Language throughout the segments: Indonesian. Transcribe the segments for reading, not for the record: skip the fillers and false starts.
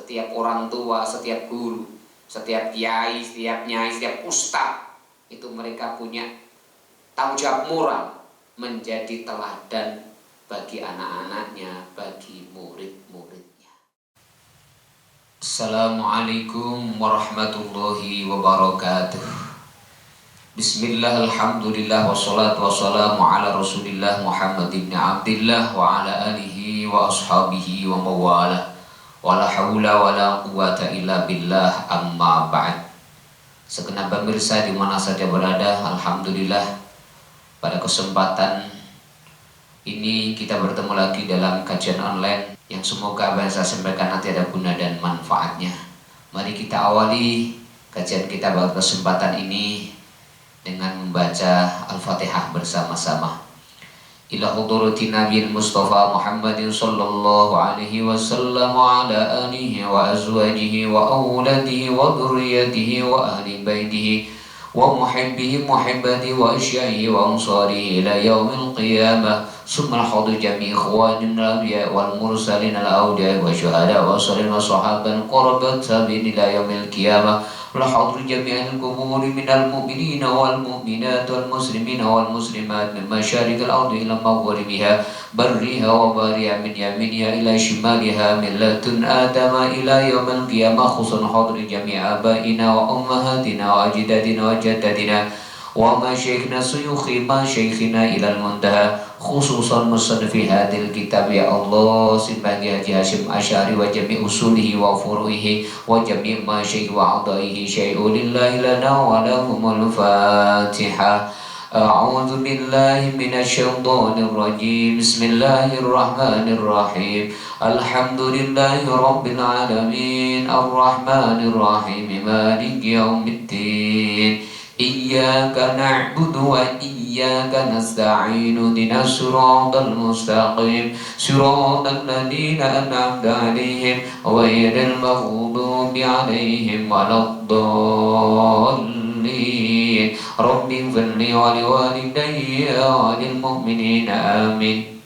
setiap orang tua, setiap guru, setiap kiai, setiap nyai, setiap ustadz itu mereka punya tanggung jawab moral menjadi teladan bagi anak-anaknya, bagi murid-muridnya. Assalamualaikum warahmatullahi wabarakatuh. Bismillah, alhamdulillah, wassalatu wassalamu ala rasulillah Muhammad ibn Abdillah wa ala alihi wa ashabihi wa mawalah. Wala hawla wala quwata illa billah, amma ba'd. Segenap pemirsa di mana saja berada, alhamdulillah pada kesempatan ini kita bertemu lagi dalam kajian online yang semoga apa yang saya sampaikan nanti ada guna dan manfaatnya. Mari kita awali kajian kita pada kesempatan ini dengan membaca Al-Fatihah bersama-sama. Ila hudratin Nabi Mustafa Muhammadin sallallahu alaihi wasallam wa ala alihi wa azwajihi wa auladihi wa dhurriyyatihi wa ahli baitihi wa muhibbihi muhibbati wa asyaihi wa ansarihi ila yaumil qiyamah. Summa al-hadu jami' ikhwanin al-anbiya wal mursalin al-awliya wa syuhada wa salin wa sahaban qurbat tabi'in ila yaumil qiyamah. والحضر جميع القبور من المؤمنين والمؤمنات والمسلمين والمسلمات من مشارق الأرض إلى مغربها برها وبارها من يمينها إلى شمالها من لدن آدم إلى يوم القيامة خصوصا حضر جميع آبائنا وأمهاتنا وأجدادنا وجداتنا ومشايخنا شيوخ مشايخنا إلى المنتهى خصوصا مصنف هذا الكتاب يا الله سبحانه Haji Hasyim Asy'ari wa jami' usulihi wa furu'ihi wa jami' masyayikh wa a'dha'ihi syai'un lillahi lana wa lahumul Fatihah. A'udzu billahi minasy syaithanir rajim. Bismillahirrahmanirrahim. Alhamdulillahi rabbil alamin arrahmanir rahim maliki yaumiddin. Iyyaka na'budu wa iyyaka nasta'in ihdinas siratal mustaqim siratal ladzina an'amta 'alaihim ghairil maghdubi 'alaihim waladdallin. Rabbighfirli wa liwalidayya wa lil mu'minina amin.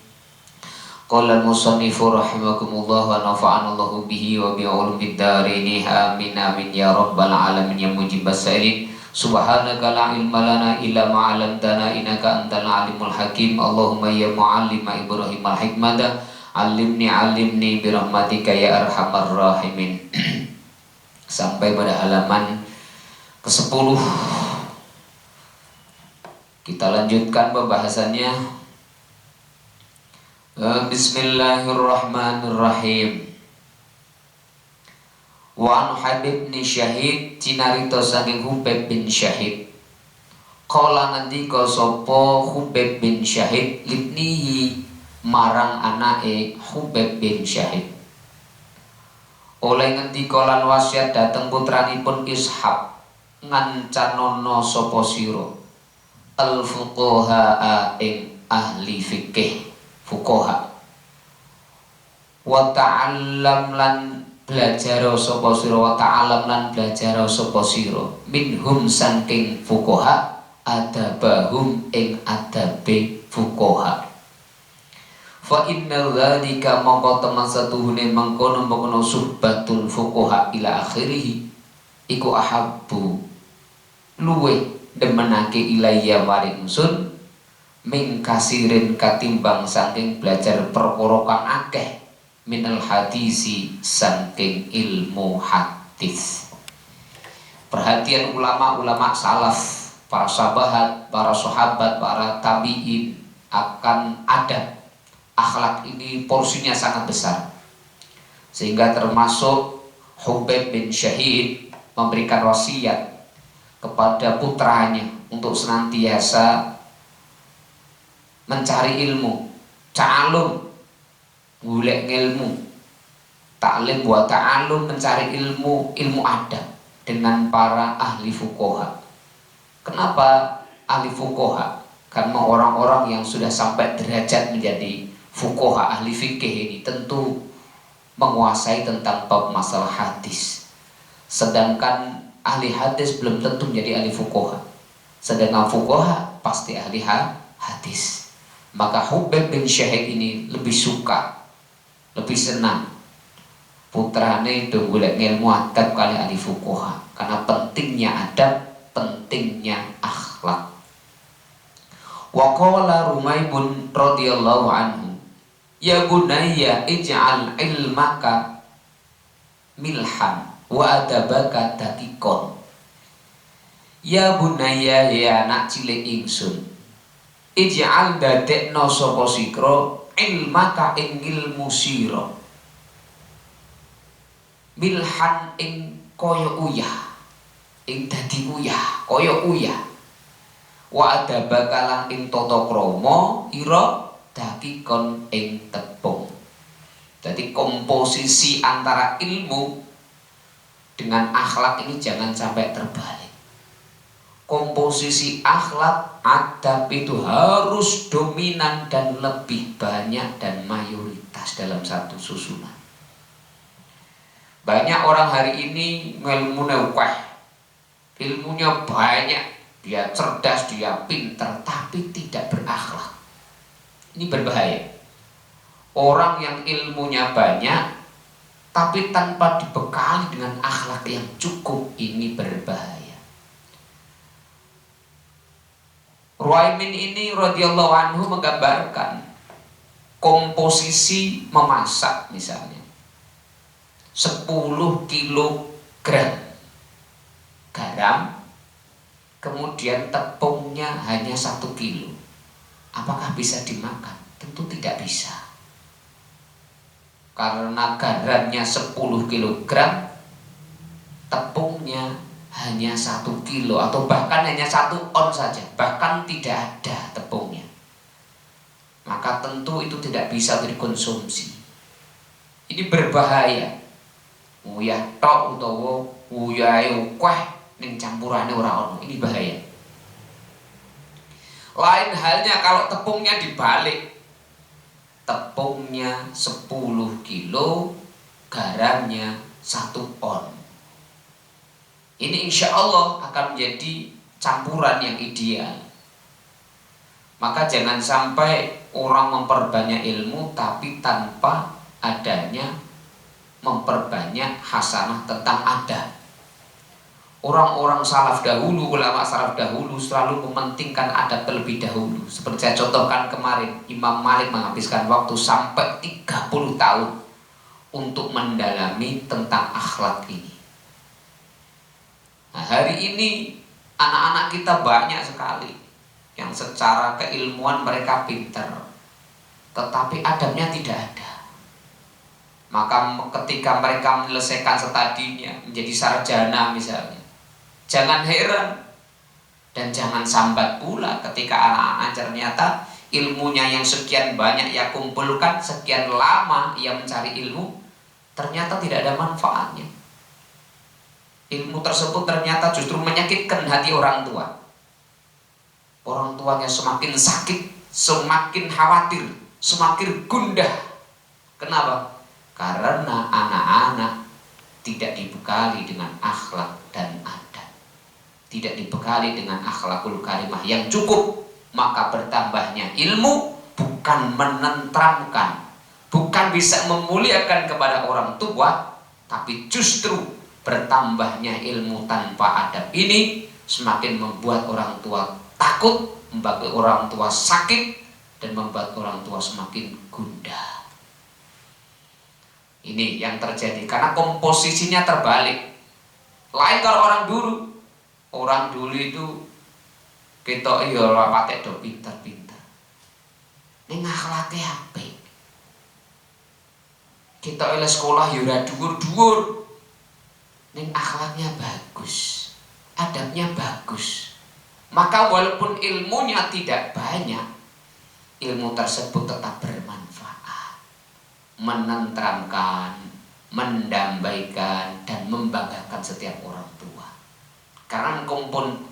Qala al-musannifu rahimakumullah wa nafa'ana Allahu bihi wa bi ulumid dharain amin amin ya rabbal alamin ya mujibas sa'ilin. Subhanaka la ilma lana illa ma 'allamtana innaka antal alimul hakim. Allahumma ya muallim Ibrahim al-hikmata 'allimni bi rahmatika ya arhamar rahimin. Sampai pada halaman ke-10 kita lanjutkan pembahasannya. Bismillahirrahmanirrahim. Wa an Habib bin Syahid cinarita saking Hubeb bin Syahid. Kala ngendika sapa Hubeb bin Syahid libnihi marang anake Hubeb bin Syahid. Oleh ngendika lan wasiat dhateng putranipun Ishaq ngancanono sapa sira al fuqaha ing ahli fikih fuqaha wa ta'allam lan belajar sapa sira wa ta'alam lan belajar sapa sira minhum saking fuqaha adabahum ing adabe fuqaha. Fa inna dzalika mongko teman satuhune mengkono-mengkono suhbatul fuqaha ila akhirih iku ahabbu luwe demenake ilayya maring ingsun ming kasirin katimbang saking belajar perkara kang akeh minal hadisi saking ilmu hadis. Perhatian ulama-ulama salaf, para sahabat, para tabi'in akan adab. Akhlak ini porsinya sangat besar. Sehingga termasuk Hubeb bin Syahid memberikan wasiat kepada putranya untuk senantiasa mencari ilmu, ta'alum, golek ilmu, taklim wa ta'alum, mencari ilmu adab dengan para ahli fuqaha. Kenapa ahli fuqaha? Karena orang-orang yang sudah sampai derajat menjadi fuqaha, ahli fikih ini tentu menguasai tentang bab masalah hadis. Sedangkan ahli hadis belum tentu menjadi ahli fuqaha. Sedangkan fuqaha pasti ahli hadis. Maka Hubeb bin Syahid ini lebih suka, lebih senang putrane do golek ilmu adab kali ahli fuqaha, karena pentingnya adab, pentingnya akhlak. Wa qala Rumaybun radhiyallahu anhu, ya bunayya ij'al ilmaka milhan wa adabaka daqiqon. Ya bunayya, ya anak cilik ingsun, ij'al dadekno sapa sira ilmaka ing ilmu sira milhan ing kaya uyah, ing dadi uyah, kaya uyah. Wa adabaka lan ing tata krama ira daqiqon ing tepung. Jadi komposisi antara ilmu dengan akhlak ini jangan sampai terbalik. Komposisi akhlak, adab itu harus dominan dan lebih banyak dan mayoritas dalam satu susunan. Banyak orang hari ini ilmunya ilmunya banyak, dia cerdas, dia pintar, tapi tidak berakhlak. Ini berbahaya. Orang yang ilmunya banyak tapi tanpa dibekali dengan akhlak yang cukup, ini berbahaya. Ruwaimin ini radhiyallahu anhu menggambarkan komposisi memasak misalnya 10 kilogram garam, kemudian tepungnya hanya 1 kilo. Apakah bisa dimakan? Tentu tidak bisa. Karena garamnya 10 kilogram, tepungnya hanya 1 kilo atau bahkan hanya 1 on saja, bahkan tidak ada tepungnya. Maka tentu itu tidak bisa dikonsumsi. Ini berbahaya. Uyah tok utawa uyahe ukeh ning campurane ora ono, ini bahaya. Lain halnya kalau tepungnya dibalik. Tepungnya 10 kilo, garamnya 1 on. Ini insya Allah akan menjadi campuran yang ideal. Maka jangan sampai orang memperbanyak ilmu tapi tanpa adanya memperbanyak hasanah tentang adab. Orang-orang salaf dahulu, ulama salaf dahulu selalu mementingkan adab terlebih dahulu. Seperti saya contohkan kemarin, Imam Malik menghabiskan waktu sampai 30 tahun untuk mendalami tentang akhlak ini. Nah, hari ini anak-anak kita banyak sekali yang secara keilmuan mereka pintar, tetapi adabnya tidak ada. Maka ketika mereka menyelesaikan studinya menjadi sarjana misalnya, jangan heran dan jangan sambat pula ketika anak-anak ternyata ilmunya yang sekian banyak ia kumpulkan, sekian lama ia mencari ilmu, ternyata tidak ada manfaatnya. Ilmu tersebut ternyata justru menyakitkan hati orang tua. Orang tuanya semakin sakit, semakin khawatir, semakin gundah. Kenapa? Karena anak-anak tidak dibekali dengan akhlak dan adab, tidak dibekali dengan akhlakul karimah yang cukup. Maka bertambahnya ilmu bukan menenteramkan, bukan bisa memuliakan kepada orang tua, tapi justru bertambahnya ilmu tanpa adab ini semakin membuat orang tua takut, membuat orang tua sakit, dan membuat orang tua semakin gundah. Ini yang terjadi karena komposisinya terbalik. Lain kalau orang dulu itu kita iya ora patek do pinter-pinter. Ning akhlake apik. Kita oleh sekolah ya ora dhuwur-dhuwur. Ning akhlaknya bagus, adabnya bagus. Maka walaupun ilmunya tidak banyak, ilmu tersebut tetap bermanfaat, menenteramkan, mendamaikan, dan membanggakan setiap orang tua. Karena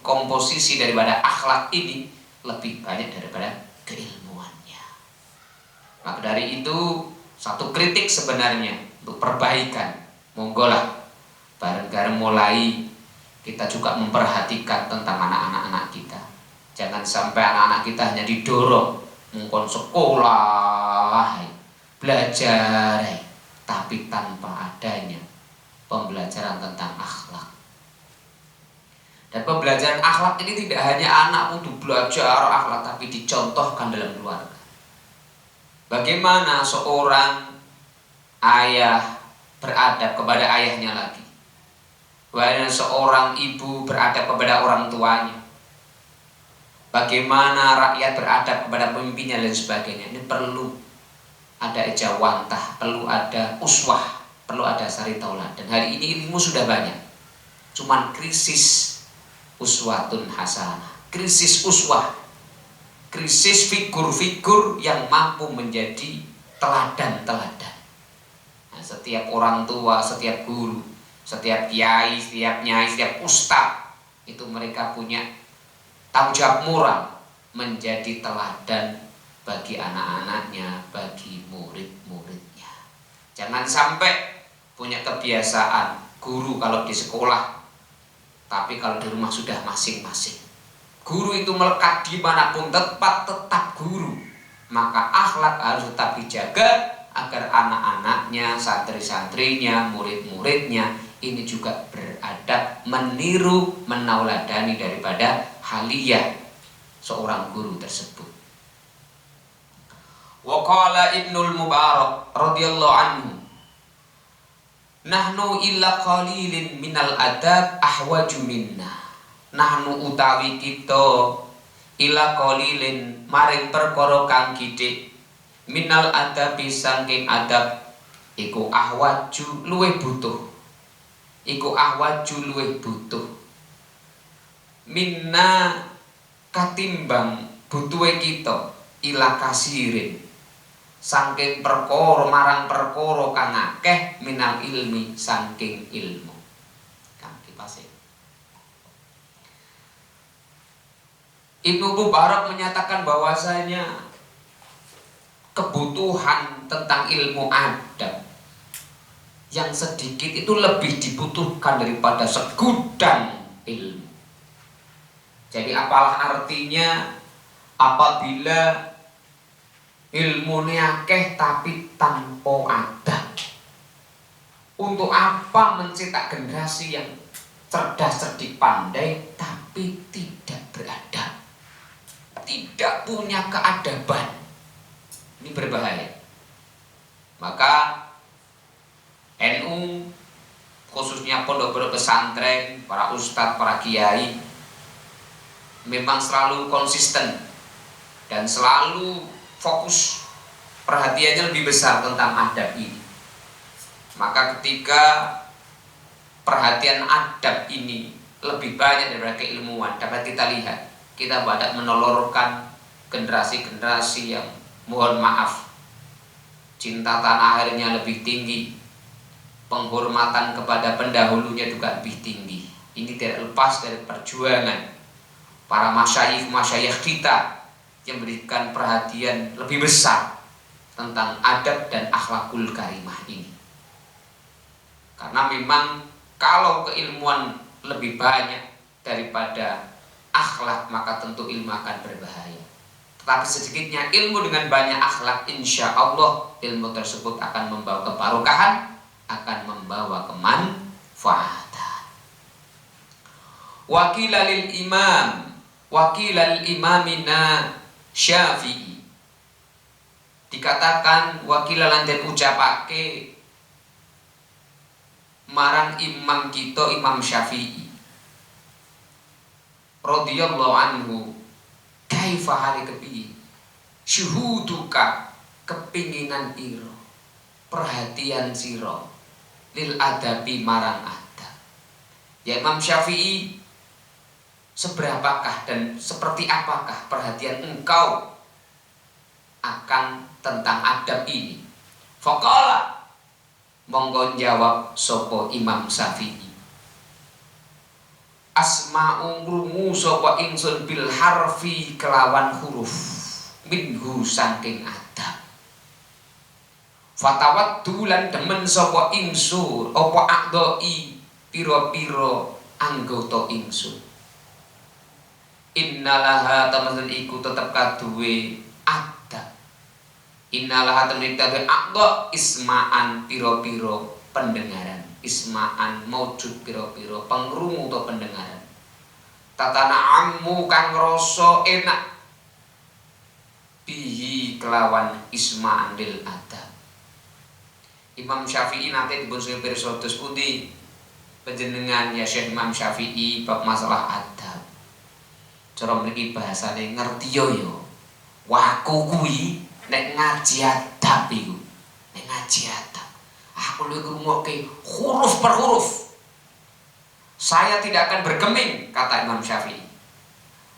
komposisi daripada akhlak ini lebih banyak daripada keilmuannya. Maka dari itu satu kritik sebenarnya untuk perbaikan, monggolah bareng-bareng mulai kita juga memperhatikan tentang anak-anak kita. Jangan sampai anak-anak kita hanya didorong mengkon sekolah, belajar, tapi tanpa adanya pembelajaran tentang akhlak. Dan pembelajaran akhlak ini tidak hanya anak untuk belajar akhlak, tapi dicontohkan dalam keluarga. Bagaimana seorang ayah beradab kepada ayahnya lagi, bagaimana seorang ibu beradab kepada orang tuanya, bagaimana rakyat beradab kepada pemimpinnya dan sebagainya. Ini perlu ada ejawantah, perlu ada uswah, perlu ada sari tauladan. Hari ini ilmu sudah banyak, cuman krisis uswatun hasanah, krisis uswah, krisis figur-figur yang mampu menjadi teladan-teladan. Nah, setiap orang tua, setiap guru, setiap kiai, setiap nyai, setiap ustadz, itu mereka punya tanggung jawab moral menjadi teladan bagi anak-anaknya, bagi murid-muridnya. Jangan sampai punya kebiasaan guru kalau di sekolah, tapi kalau di rumah sudah masing-masing. Guru itu melekat dimanapun tetap guru. Maka akhlak harus tetap dijaga agar anak-anaknya, santri-santrinya, murid-muridnya ini juga beradab, meniru, menauladani daripada haliyah seorang guru tersebut. Wa qala Ibnul Mubarak radhiyallahu anhu, nahnu illa qalilin minal adab ahwaju minna. Nahnu utawi kita illa qalilin maring perkara kang githik minal adab saking adab iku ahwaju luwih butuh. Iku ahwaju luwih butuh minna katimbang butuhe kita ila kasirin saking perkara marang perkara kang akeh minal ilmi saking ilmu. Kang kipase Ibnu Mubarak menyatakan bahwasanya kebutuhan tentang ilmu adab yang sedikit itu lebih dibutuhkan daripada segudang ilmu. Jadi apalah artinya apabila ilmu akeh tapi tanpa adab? Untuk apa mencetak generasi yang cerdas, cerdik, pandai tapi tidak beradab, tidak punya keadaban? Ini berbahaya. Maka NU khususnya pondok-pondok pesantren, para ustadz, para kiai memang selalu konsisten dan selalu fokus perhatiannya lebih besar tentang adab ini. Maka ketika perhatian adab ini lebih banyak daripada keilmuan, dapat kita lihat kita banyak menolorkan generasi-generasi yang mohon maaf cinta tanah airnya lebih tinggi, penghormatan kepada pendahulunya juga lebih tinggi. Ini tidak lepas dari perjuangan para masyayikh kita yang memberikan perhatian lebih besar tentang adab dan akhlakul karimah ini. Karena memang kalau keilmuan lebih banyak daripada akhlak, maka tentu ilmu akan berbahaya. Tetapi sedikitnya ilmu dengan banyak akhlak, insya Allah ilmu tersebut akan membawa kebarokahan, akan membawa kemanfaatan. Wakilalil imam, wakilal imamina Syafi'i, dikatakan wakilalan dan ucapake marang imam kita Imam Syafi'i radhiyallahu anhu, kaifa hali kepiye syuhuduka kepinginan iro, perhatian siro lil adabi marang adab. Ya Imam Syafi'i, seberapakah dan seperti apakah perhatian engkau akan tentang adab ini? Faqala, monggo jawab sapa Imam Syafi'i, asma'u ngrumu sapa ingsun bil harfi kelawan huruf minhu saking adab. Fatawat dulan demen sapa ingsun apa akdoi piro-piro anggota ingsun. Innalaha temen iku tetep kaduwe adab Innalah temnitabe aqdo isma'an piro-piro pendengaran. Isma'an maujud piro-piro pengrungu atau pendengaran. Tatana ammu kang rasa enak bihi kelawan isma'an lil adab. Imam Syafi'i nanti dipun sing pirsa dos pundi panjenengan ya Syekh Imam Syafi'i bab masalah adab. Cara mriki bahasane ngerti yo. Waku kuwi nek ngaji adab iku. Nek ngaji adab. Aku lho ngrungokke huruf per huruf. Saya tidak akan bergeming, kata Imam Syafi'i.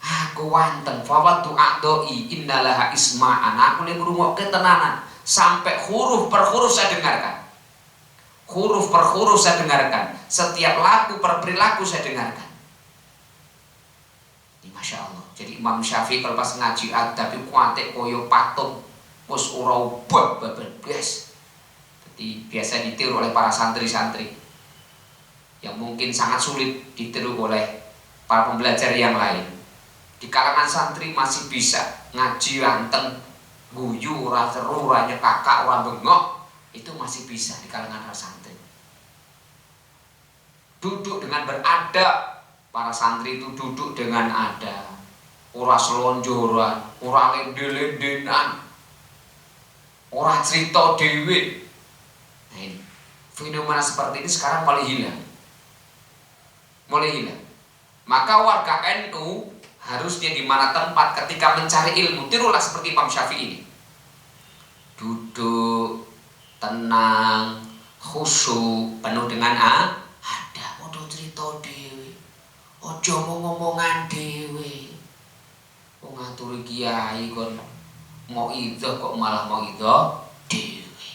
Aku wanteng fawatu a'doi innalaha isma'an. Aku lho ngrungokke tenanan sampai huruf per huruf saya dengarkan. Huruf per huruf saya dengarkan. Setiap laku per perilaku saya dengarkan. Ini Masya Allah. Jadi Imam Syafi'i kalau pas ngaji adab itu kuatek koyo patung. Wes ora ubah bablas. Jadi biasa ditiru oleh para santri-santri yang mungkin sangat sulit ditiru oleh para pembelajar yang lain. Di kalangan santri masih bisa ngaji anteng, guyu, ora seru, ora nyekakak, ora bengok, itu masih bisa di kalangan para santri. Duduk dengan beradab, para santri itu duduk dengan adab, ora selonjoran, ora lende-lendenan, ora cerita dewe. Nah ini, fenomena seperti ini sekarang mulai hilang. Maka warga NU harusnya di mana tempat ketika mencari ilmu tirulah seperti Imam Syafi'i ini. Duduk tenang, khusyuk, penuh dengan ada ojo cerita dewe, ojo ngomongan dewe. Wong ngaturi kiai kon mau ido kok malah mau ido dewe.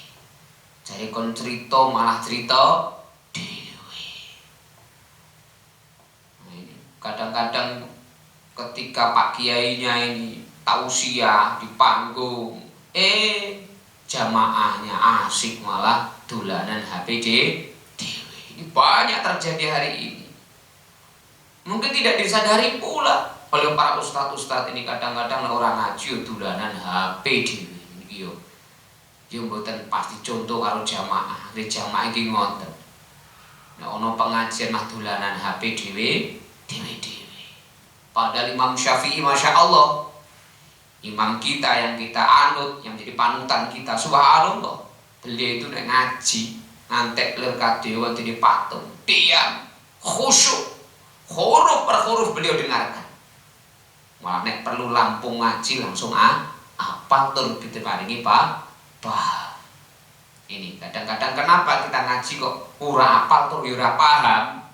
Jare kon cerita malah cerita dewe. Kadang-kadang ketika Pak Kiainya ini tausiah di panggung, jamaahnya asik malah dolanan HP dewe. Ini banyak terjadi hari ini. Mungkin tidak disadari pula oleh para ustadz-ustadz ini. Kadang-kadang orang ngaji dolanan HP dewe. Ini yo mboten pasti contoh karo jamaah. Di jamaah iki ngoten. Nek ana pengajian mah dolanan HP dewe. Padahal Imam Syafi'i Masya Allah, imam kita yang kita anut, yang menjadi panutan kita, subhanallah, beliau itu nek ngaji ngantek lir kadewa jadi patung, diam, khusyuk, huruf per huruf beliau dengarkan. Malah nek perlu lampung ngaji langsung apa tur diteparingi Pak. Ini kadang-kadang kenapa kita ngaji kok ora apal tur ora paham?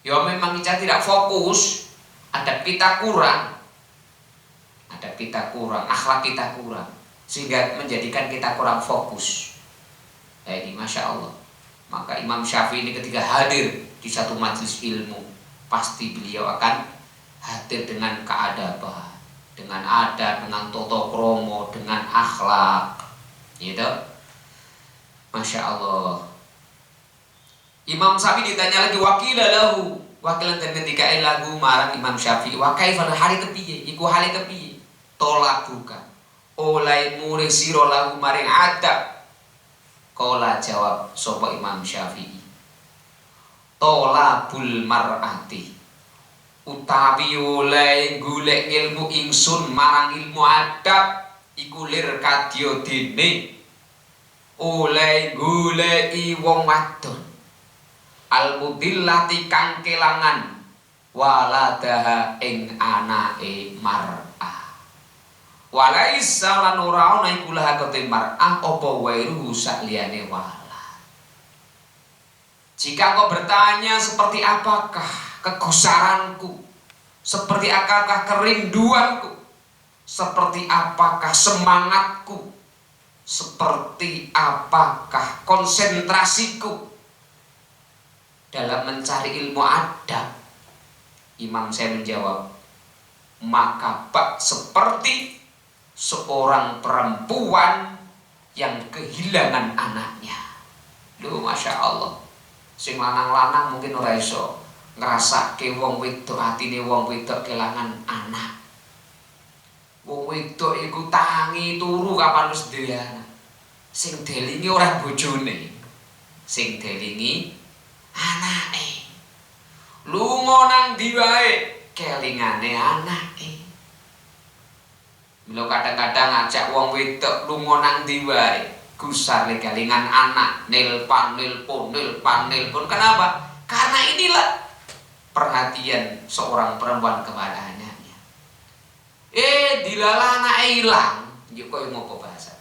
Ya memang kita tidak fokus, adab kita kurang, akhlak kita kurang, sehingga menjadikan kita kurang fokus. Nah ini Masya Allah. Maka Imam Syafi'i ini ketika hadir di satu majelis ilmu, pasti beliau akan hadir dengan keadaban, dengan adab, dengan toto kromo, dengan akhlak, gitu. Masya Allah. Imam Syafi'i ditanya lagi wakila lahu, wakilan ketika lagu marang Imam Syafi'i wa kaifal hari kepiye iku hale kepiye tolak buka oleh mure sira lagu maring adab. Qala jawab sapa Imam Syafi'i, tolabul mar'ati utawi oleh golek ilmu ingsun marang ilmu adab iku lir kadya dene oleh goleki wong wadon al-mudillati kang kelangan waladaha ing anake mar'ah. Walaisa lan ora ana iku laha kete mar'ah apa wairu sakliyane walad. Jika kau bertanya seperti apakah kegusaranku, seperti apakah kerinduanku, seperti apakah semangatku, seperti apakah konsentrasiku dalam mencari ilmu adab, Imam saya menjawab, maka bak seperti seorang perempuan yang kehilangan anaknya. Duh, Masya Allah. Sing lanang-lanang mungkin ora iso ngrasake wong wedok, atine wong wedok kelangan anak. Wong wedok iku tangi turu kapan wis duwe anak. Sing delingi ora bojone. Sing delingi anake. Lunga nang ndi wae kelingane anake. Mila kadang-kadang ajak wong wedok lunga nang ndi wae, gusar kelingan anak, nelpon. Kenapa? Karena inilah perhatian seorang perempuan kepada anaknya. Dilala anaknya hilang, yuk koyo ngopo bahasa.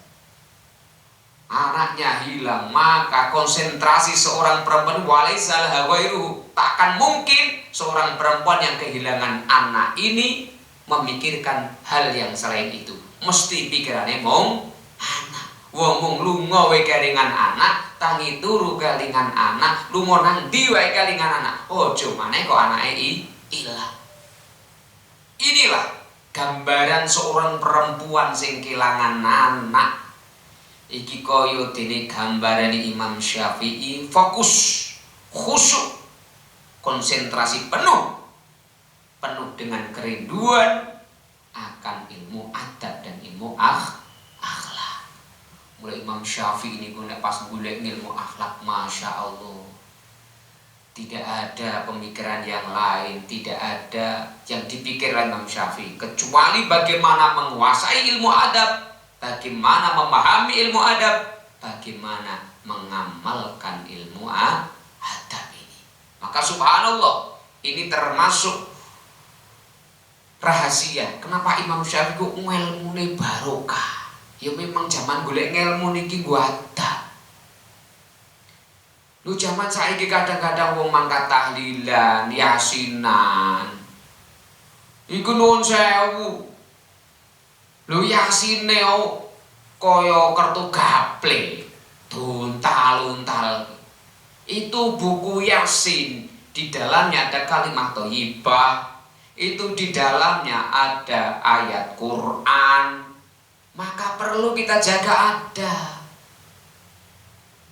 Anaknya hilang, maka konsentrasi seorang perempuan walaisal hawairu, takkan mungkin seorang perempuan yang kehilangan anak ini memikirkan hal yang selain itu. Mesti pikirannya mong anak. Wong lunga wae kelingan anak, tangi turu kelingan anak, lunga nang ndi wae kelingan anak. Ojo maneh kok anake ilang. Inilah gambaran seorang perempuan sing kelangan anak. Iki kaya dene gambaran Imam Syafi'i, fokus, khusyuk, konsentrasi penuh dengan kerinduan akan ilmu adab dan ilmu akhlak. Mulai Imam Syafi'i ini gue pas golek ilmu akhlak, masya Allah. Tidak ada pemikiran yang lain, tidak ada yang dipikirkan Imam Syafi'i kecuali bagaimana menguasai ilmu adab, bagaimana memahami ilmu adab, bagaimana mengamalkan ilmu adab ini. Maka subhanallah, ini termasuk rahasia kenapa Imam Syafi'i ku ngelmune barokah. Ya memang zaman golek ngelmu niki gua ada. Lu zaman saiki kadang-kadang wong mangkat tahlilan, yasinan. Iku nuwun sewu. Lu yasine kaya kertu gaple, duntal-untal. Itu buku Yasin, di dalamnya ada kalimat thayyibah, itu di dalamnya ada ayat Quran. Maka perlu kita jaga adab.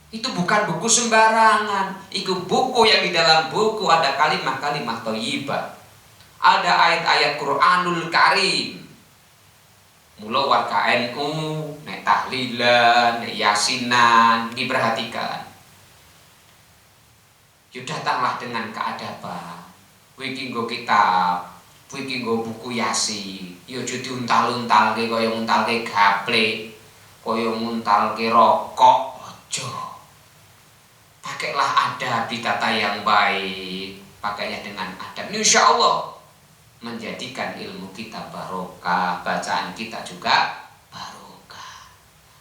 Itu bukan buku sembarangan. Itu buku yang di dalam buku ada kalimat-kalimat thayyibah. Ada ayat-ayat Quranul Karim. Mula warga NU, nek tahlilan, nek yasinan, diperhatikan. Yuk datanglah dengan keadaban. Wiki nggo kitab, wiki nggo buku Yasin. Yo aja diuntal-untalke kaya nguntalke gaple, kaya nguntalke rokok, aja. Pakailah adab, ditata yang baik, pakainya dengan adab. Insya Allah menjadikan ilmu kita barokah, bacaan kita juga barokah.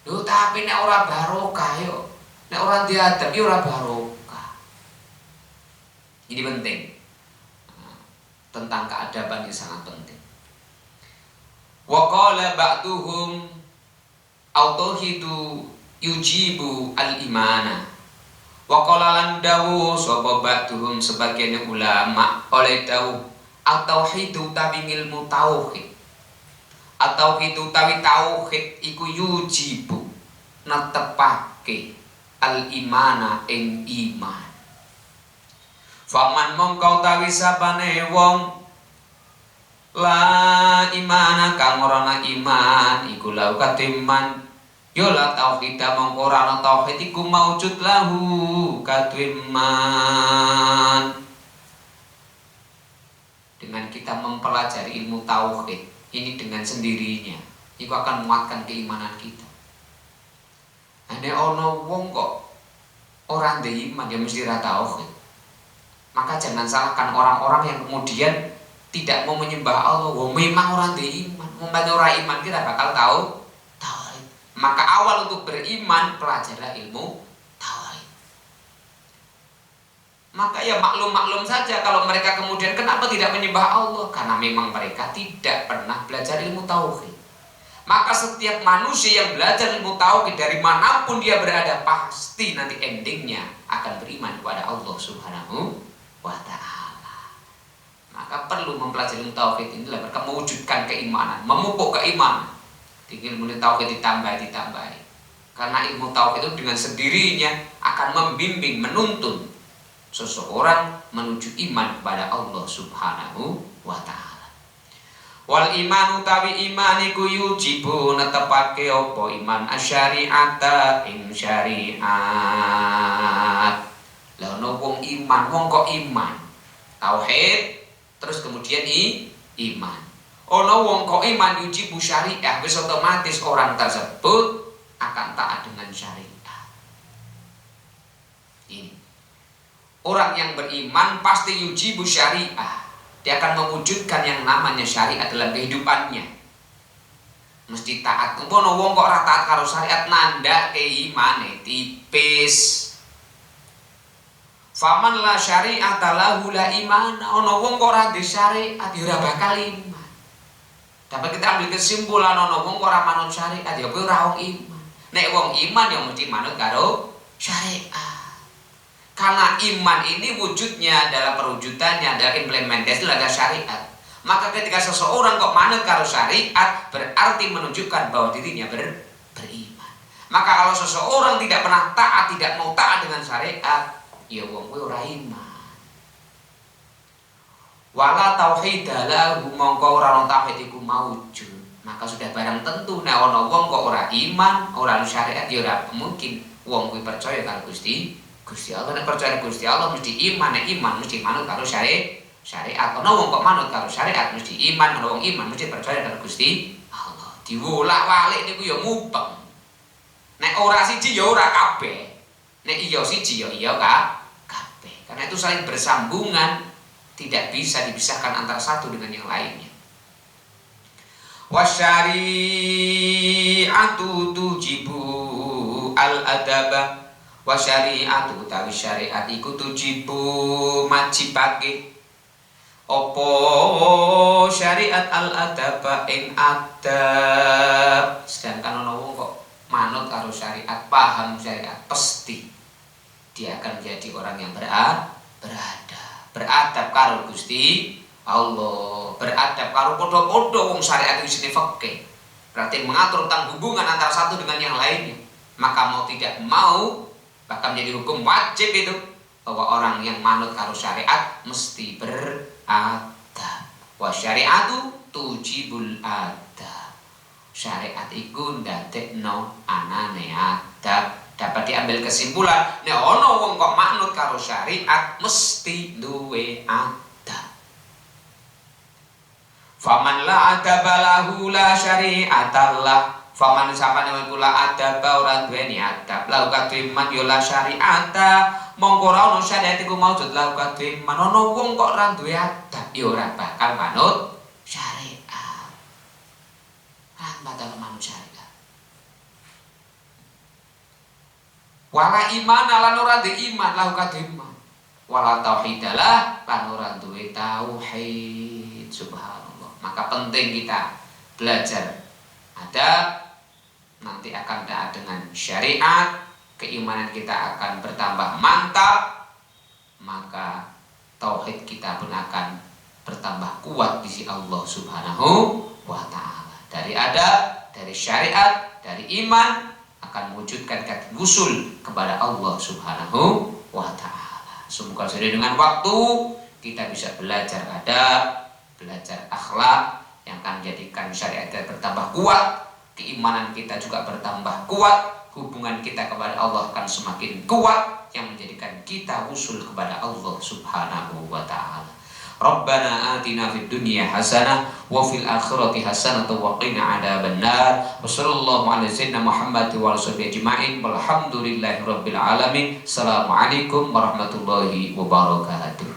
Loh tapi nek ora barokah yo, nek ora diadab yo ora barokah. Ini penting. Tentang keadaban ini sangat penting. Wa qala ba'duhum autohidu yujibu al-imana. Wa qala lan dawu sapa ba'duhum sebagian ulama oleh dawu at-tauhidu tawi ilmu tauhid. At-tauhidu tawi tauhid iku yujibu netepake al-imana ing iman. Faman mongkau tawi sapane wong la imana kang ora ana iman iku lau katiman yo la tauhid mongko ora ana tauhid iku maujud lahu katiman. Dengan kita mempelajari ilmu tauhid ini dengan sendirinya itu akan menguatkan keimanan kita. Ane ono wong kok orang ndek iman ya mesti ra tauhid. Maka jangan salahkan orang-orang yang kemudian tidak mau menyembah Allah. Wah, memang orang di iman, membantu orang iman kita bakal tahu tauhid. Maka awal untuk beriman pelajarilah ilmu tauhid. Maka ya maklum saja kalau mereka kemudian kenapa tidak menyembah Allah, karena memang mereka tidak pernah belajar ilmu tauhid. Maka setiap manusia yang belajar ilmu tauhid dari manapun dia berada pasti nanti endingnya akan beriman kepada Allah Subhanahu wa ta'ala. Maka perlu mempelajari ilmu tauhid ini dalam rangka mewujudkan keimanan, memupuk keimanan. Tinggal ilmu tauhid ditambah. Karena ilmu tauhid itu dengan sendirinya akan membimbing, menuntun seseorang menuju iman kepada Allah Subhanahu wa ta'ala. Wal iman utawi iman iku yujibu netepake apa iman asyari'ata ing syariat. Lah ono wong iman, wong kok iman tauhid terus kemudian iman. Ono wong kok iman yujibu syariah, wis otomatis orang tersebut akan taat dengan syariat. Ini orang yang beriman pasti yujibu syariah. Dia akan mewujudkan yang namanya syariat dalam kehidupannya. Mesti taat. Ono wong kok ora taat karo syariat nanda ke imane tipis. Faman la syari'ata lahu la iman. Ono wong kok ora di syariat ya ora bakal iman. Dapat kita ambil kesimpulan ono wong kok ora manut syariat ya ora wong iman. Nek wong iman ya mesti manut karo syariat. Karena iman ini wujudnya adalah perwujudannya adalah implementasi adalah syariat. Maka ketika seseorang kok manut karo syariat berarti menunjukkan bahwa dirinya beriman. Maka kalau seseorang tidak pernah taat, tidak mau taat dengan syariat, ya wong kuwi ora iman. Wala tauhida lahu mongko ora ono tauhid iku maujud. Maka sudah barang tentu nek ana wong kok ora iman, ora syariat ya ora mungkin wong kuwi percaya karo Gusti Allah. Nek percaya Gusti Allah mesti iman, nek iman mesti manut karo syariat. Ana wong kok manut karo syariat mesti iman, ana wong iman mesti percaya karo Gusti Allah. Diwolak-walik niku ya mupeng. Nek ora siji ya ora kabeh. Nek iya siji ya iya kabeh. Karena itu saling bersambungan, tidak bisa dipisahkan antara satu dengan yang lainnya. Wasyari'atu tujibu al-adaba. Wasyari'atu utawi syariat iku tujibu majibake opo syariat al-adaba ing adab. Sedangkan ana wong kok manut karo syariat, paham syariat, pasti dia akan menjadi orang yang beradab karo Gusti Allah, beradab karo podo-podo wong syariat itu sini fikih. Berarti mengatur tentang hubungan antara satu dengan yang lainnya. Maka mau tidak mau bahkan menjadi hukum wajib itu bahwa orang yang manut karo syariat mesti beradab. Wa syariatu tujibul adab. Syariat iku ndadekno anane adab. Dapat diambil kesimpulan nek ana wong kok manut karo syariat mesti duwe adab. Faman la adaba lahu la syari'atallah. Faman sapane wong kula adab ora duweni adab, lahu kadhiman yo la syari'ata, mongko ora ono syariat iku maujud lahu kadhiman. Ono wong kok ora duwe adab yo ora bakal manut syariat. Ora bakal manut syariat. Wala iman lan ora duwe iman lahu kadhiman. Wala tauhidalah lan ora duwe tauhid. Subhanallah. Maka penting kita belajar adab. Nanti akan taat dengan syariat, keimanan kita akan bertambah mantap, maka tauhid kita pun akan bertambah kuat di sisi Allah Subhanahu wa ta'ala. Dari adab, dari syariat, dari iman akan mewujudkan wusul kepada Allah Subhanahu wa ta'ala. Semoga sudah dengan waktu kita bisa belajar adab, belajar akhlak yang akan menjadikan syariat kita bertambah kuat. Keimanan kita juga bertambah kuat, hubungan kita kepada Allah akan semakin kuat yang menjadikan kita usul kepada Allah Subhanahu wa ta'ala. Rabbana atina fid dunya hasanah wa fil akhirati hasanah wa qina adzabannar. Wassallallahu ala sayyidina Muhammad wa alihi ajma'in. Walhamdulillahirabbil alamin. Assalamualaikum warahmatullahi wabarakatuh.